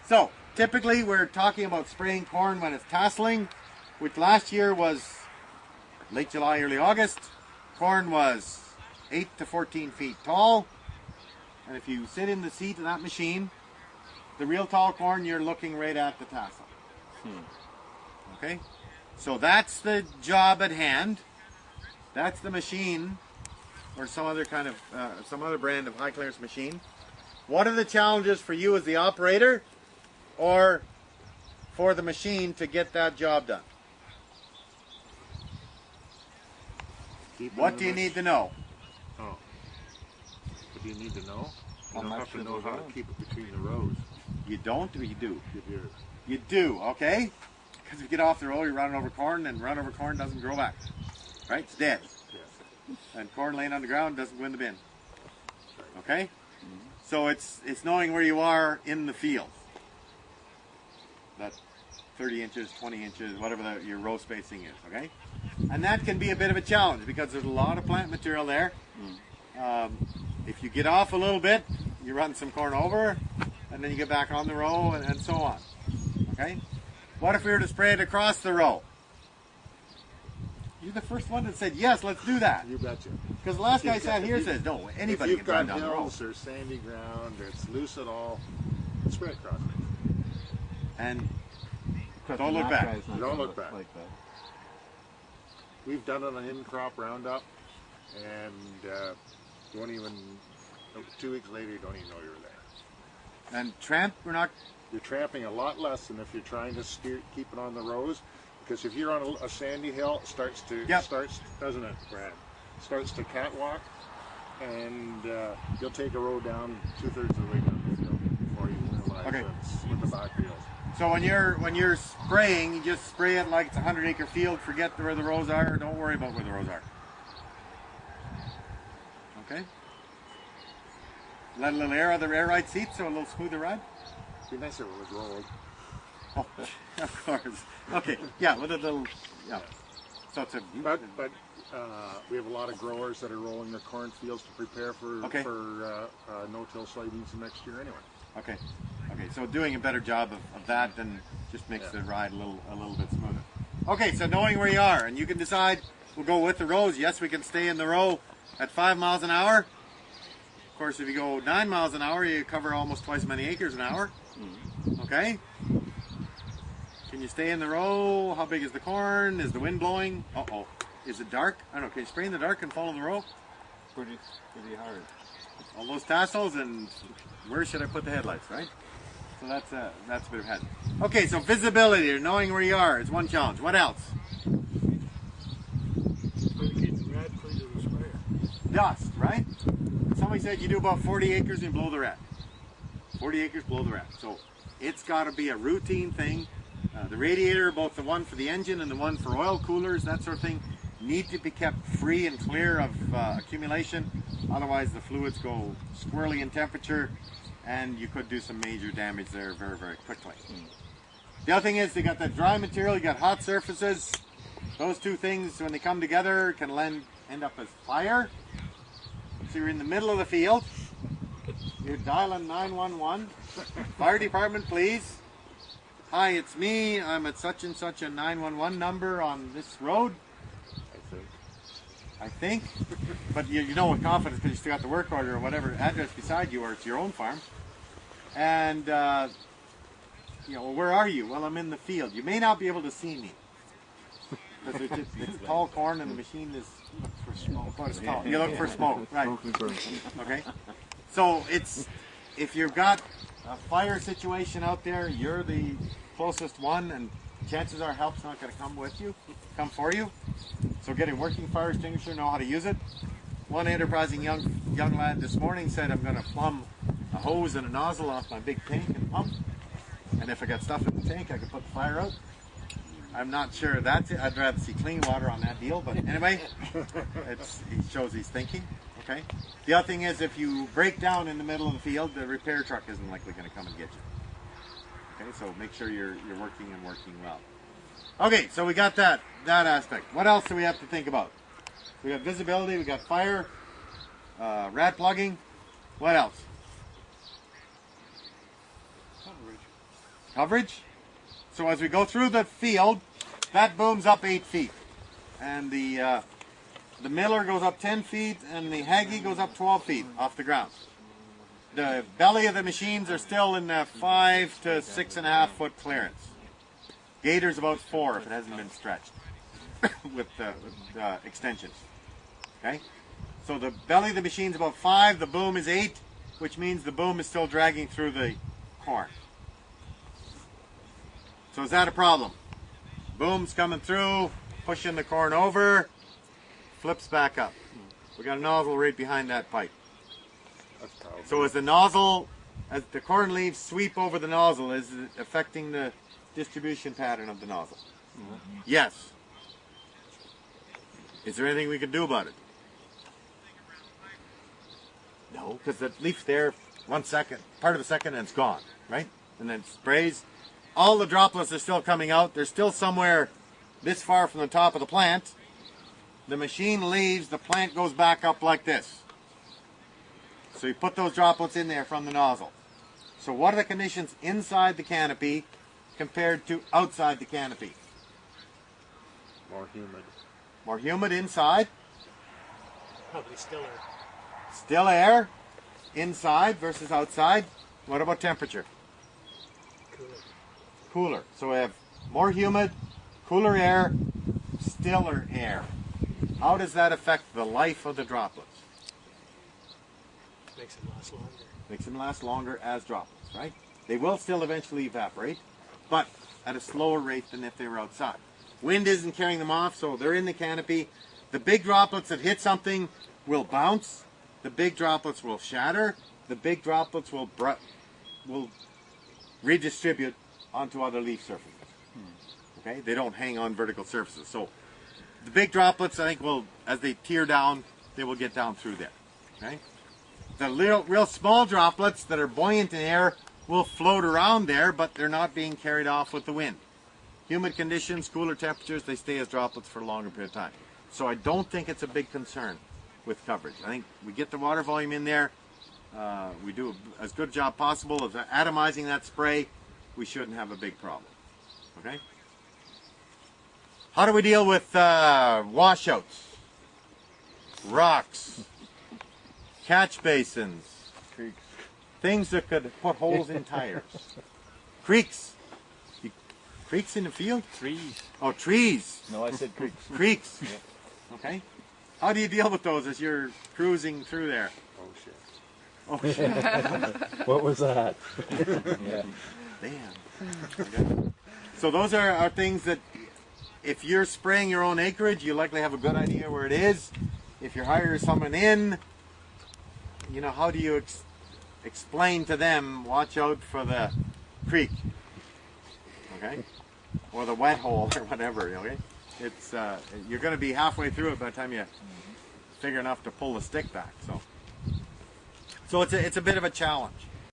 So typically we're talking about spraying corn when it's tasseling, which last year was late July, early August. Corn was 8 to 14 feet tall. And if you sit in the seat of that machine, the real tall corn, you're looking right at the tassel. Okay? So that's the job at hand. That's the machine, or some other kind of, some other brand of high clearance machine. What are the challenges for you as the operator, or for the machine to get that job done? What do you need to know? Oh. What do you need to know? You don't have to know how to keep it between the rows. You don't, or you do? You do. You do, okay? Because if you get off the row, you're running over corn, and run over corn doesn't grow back. Right? It's dead. Yes. And corn laying on the ground doesn't go in the bin. Okay? So it's knowing where you are in the field. That 30 inches, 20 inches, whatever your row spacing is, okay? And that can be a bit of a challenge because there's a lot of plant material there. If you get off a little bit, you run some corn over, and then you get back on the row, and so on. Okay? What if we were to spray it across the row? You're the first one that said, yes, let's do that. You betcha. Because the last guy sat here says, no, anybody can run down the row. If you've got hills or sandy ground, or it's loose at all, spray across it. And don't look back. Don't look back. Like that. We've done it on in-crop roundup, and don't even, 2 weeks later, you don't even know you're there. And tramp, You're tramping a lot less than if you're trying to keep it on the rows, because if you're on a sandy hill, it starts, doesn't it, Brad? Starts to catwalk, and you'll take a row down 2/3 of the way down the field before you realize it's with the back wheels. So when you're spraying, you just spray it like it's a 100-acre field. Forget where the rows are. Don't worry about where the rows are. Okay. Let a little air on the air ride seat, so a little smoother ride. It'd be nicer if it was rolled. Oh, of course. Okay. Yeah, with a little. Yeah. So it's a. But we have a lot of growers that are rolling their cornfields to prepare for no-till soybeans next year anyway. Okay. Okay. So doing a better job of that then just makes the ride a little bit smoother. Okay. So knowing where you are, and you can decide. We'll go with the rows. Yes, we can stay in the row at 5 miles an hour. Of course, if you go 9 miles an hour, you cover almost twice as many acres an hour. Okay. Can you stay in the row? How big is the corn? Is the wind blowing? Uh-oh. Is it dark? I don't know. Can you spray in the dark and follow the row? Pretty hard. All those tassels, and where should I put the headlights, right? So that's a bit of head. Okay, so visibility, or knowing where you are, is one challenge. What else? Dust, right? Somebody said you do about 40 acres and blow the rat. 40 acres, blow the rat. So it's got to be a routine thing. The radiator, both the one for the engine and the one for oil coolers, that sort of thing, need to be kept free and clear of accumulation. Otherwise the fluids go squirrely in temperature and you could do some major damage there very, very quickly. The other thing is they got that dry material, you got hot surfaces. Those two things, when they come together, can end up as fire. So you're in the middle of the field, you're dialing 911, fire department please. Hi, it's me, I'm at such and such a 911 number on this road. I think. But you know with confidence because you still got the work order or whatever address beside you, or it's your own farm. And, well, where are you? Well, I'm in the field. You may not be able to see me. Because it's tall corn and the machine is... For smoke. You look for smoke, right. Okay. So if you've got a fire situation out there, you're the closest one, and chances are help's not going to come for you. So get a working fire extinguisher, know how to use it. One enterprising young lad this morning said, I'm going to plumb a hose and a nozzle off my big tank and pump. And if I got stuff in the tank, I could put the fire out. I'm not sure that's it. I'd rather see clean water on that deal. But anyway, he shows he's thinking. Okay. The other thing is if you break down in the middle of the field, the repair truck isn't likely going to come and get you. Okay, so make sure you're working well. Okay, so we got that aspect. What else do we have to think about? We got visibility, we got fire, rat plugging. What else? coverage. So as we go through the field, that boom's up 8 feet. And the miller goes up 10 feet, and the Haggie goes up 12 feet off the ground. The belly of the machines are still in the 5 to 6.5 foot clearance. Gator's about 4 if it hasn't been stretched with extensions. Okay? So the belly of the machine's about 5, the boom is 8, which means the boom is still dragging through the corn. So is that a problem? Boom's coming through, pushing the corn over, flips back up. We got a nozzle right behind that pipe. So as the nozzle, as the corn leaves sweep over the nozzle, is it affecting the distribution pattern of the nozzle? Yes. Is there anything we can do about it? No, because the leaf's there 1 second, part of a second, and it's gone, right? And then it sprays. All the droplets are still coming out. They're still somewhere this far from the top of the plant. The machine leaves, the plant goes back up like this. So you put those droplets in there from the nozzle. So what are the conditions inside the canopy compared to outside the canopy? More humid. More humid inside. Probably stiller. Still air inside versus outside. What about temperature? Cooler. Cooler. So we have more humid, cooler air, stiller air. How does that affect the life of the droplets? Makes it last longer. Makes them last longer as droplets, right? They will still eventually evaporate, but at a slower rate than if they were outside. Wind isn't carrying them off, so they're in the canopy. The big droplets that hit something will bounce. The big droplets will shatter. The big droplets will redistribute onto other leaf surfaces. Okay, they don't hang on vertical surfaces. So the big droplets, I think, will, as they tear down, they will get down through there. Okay, the real small droplets that are buoyant in air will float around there, but they're not being carried off with the wind. Humid conditions, cooler temperatures, they stay as droplets for a longer period of time. So I don't think it's a big concern with coverage. I think we get the water volume in there. We do as good a job possible of atomizing that spray. We shouldn't have a big problem. Okay? How do we deal with washouts, rocks, catch basins, Creeks. things that could put holes in tires? Creeks. Creeks in the field? Trees. Oh, trees. No, I said creeks. Creeks. Okay. How do you deal with those as you're cruising through there? Oh shit. Oh, shit. What was that? Yeah. Damn. Okay. So those are things that if you're spraying your own acreage, you likely have a good idea where it is. If you're hiring someone in, you know, how do you explain to them, watch out for the creek, okay? Or the wet hole or whatever, okay? It's, you're going to be halfway through it by the time you figure enough to pull the stick back, so it's a bit of a challenge.